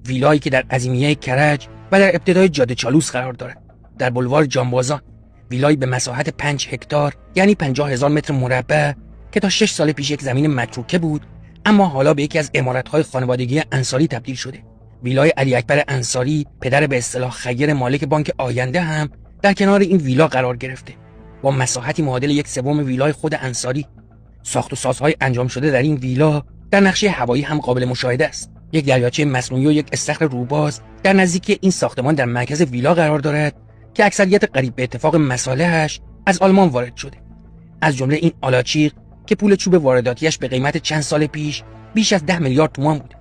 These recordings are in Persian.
ویلایی که در عظیمیه کرج و در ابتدای جاده چالوس قرار دارد، در بلوار جانبازان. ویلایی به مساحت 5 هکتار یعنی 50,000 متر مربع که تا 6 سال پیش یک زمین متروکه بود، اما حالا به یکی از عمارت‌های خانوادگی انصاری تبدیل شده. ویلای علی اکبر انصاری، پدر به اصطلاح خیر مالک بانک آینده، هم در کنار این ویلا قرار گرفته، با مساحتی معادل 1/3 ویلای خود انصاری. ساخت و سازهای انجام شده در این ویلا در نقشه هوایی هم قابل مشاهده است. یک دریاچه مصنوعی و یک استخر روباز در نزدیکی این ساختمان در مرکز ویلا قرار دارد که اکثریت قریب به اتفاق مصالحش از آلمان وارد شده، از جمله این آلاچیق که پول چوب وارداتیش به قیمت چند سال پیش بیش از 10 میلیارد تومان بود.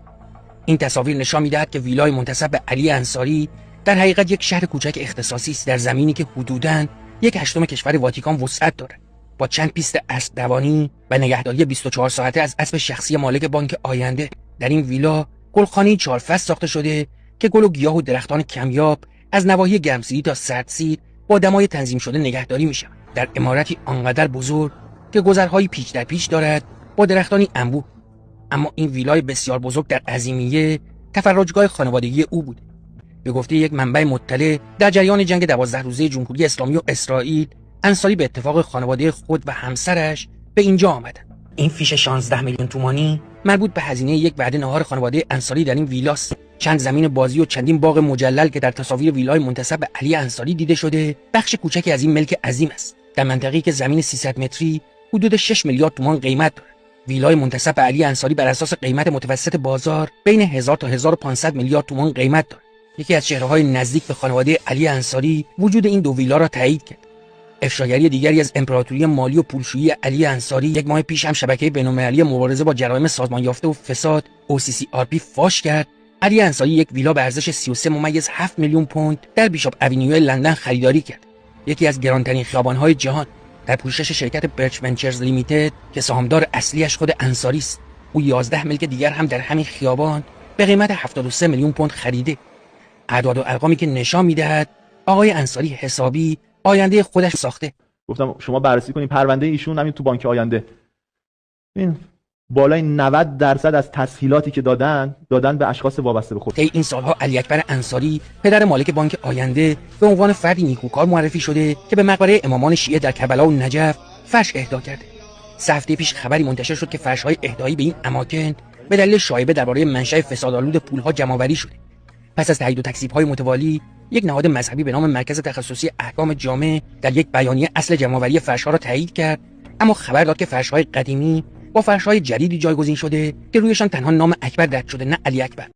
این تصاویر نشان می‌دهد که ویلای منتسب به علی انصاری در حقیقت یک شهر کوچک اختصاصی است در زمینی که حدوداً 1/8 کشور واتیکان وسعت دارد، با چند پیست اسب دوانی و نگهداری 24 ساعته از اسب شخصی مالک بانک آینده. در این ویلا گلخانه‌ای 4 فصل ساخته شده که گل و گیاه و درختان کمیاب از نواحی گرمسیری تا سردسیر با دمای تنظیم شده نگهداری می‌شود. در عمارتی آنقدر بزرگ که گذرهایی پیچ در پیچ دارد با درختانی انبوه. اما این ویلای بسیار بزرگ در عظیمیه تفرجگاه خانوادگی او بود. به گفته یک منبع مطلع، در جریان جنگ 12 روزه جمهوری اسلامی و اسرائیل، انصاری به اتفاق خانواده خود و همسرش به اینجا آمدند. این فیش 16 میلیون تومانی مربوط به هزینه یک وعده نهار خانواده انصاری در این ویلاست. چند زمین بازی و چندین باغ مجلل که در تصاویر ویلای منتسب به علی انصاری دیده شده، بخش کوچکی از این ملک عظیم است. در منطقه‌ای که زمین 300 متری حدود 6 میلیارد تومان قیمت دارد. ویلای منتسب به علی انصاری بر اساس قیمت متوسط بازار بین 1000 تا 1500 میلیارد تومان قیمت دارد. یکی از چهره‌های نزدیک به خانواده علی انصاری وجود این دو ویلا را تایید کرد. افشاگری دیگری از امپراتوری مالی و پولشویی علی انصاری، 1 ماه پیش هم شبکه بین‌المللی مبارزه با جرایم سازمان یافته و فساد OCCRP فاش کرد علی انصاری یک ویلا به ارزش 33.7 میلیون پوند در بیشاپ اونیو لندن خریداری کرد، یکی از گرانترین خیابان‌های جهان، در پوشش شرکت برچ ونچرز لیمیتد که سهامدار اصلیش خود انصاری است. او 11 ملک دیگر هم در همین خیابان به قیمت 73 میلیون پوند خریده. اعداد و ارقامی که نشان می‌دهد آقای انصاری حسابی آینده خودش ساخته. گفتم شما بررسی کنید پرونده ایشون همین تو بانک آینده، این بالای 90% از تسهیلاتی که دادن به اشخاص وابسته به خود. طی این سالها علی اکبر انصاری، پدر مالک بانک آینده، به عنوان فردی نیکوکار معرفی شده که به مقبره امامان شیعه در کربلا و نجف فرش اهدا کرده. 3 هفته پیش خبری منتشر شد که فرش‌های اهدایی به این اماکن به دلیل شایبه درباره منشأ فسادآلود پول‌ها جمع‌آوری شده. پس از تایید و تکذیب‌های متوالی، یک نهاد مذهبی به نام مرکز تخصصی احکام جامع در یک بیانیه اصل جمع‌آوری فرش‌ها را تایید کرد، اما خبر داد که فرش‌های قدیمی با فرش‌های جدیدی جایگزین شده که رویشان تنها نام اکبر درج شده، نه علی اکبر.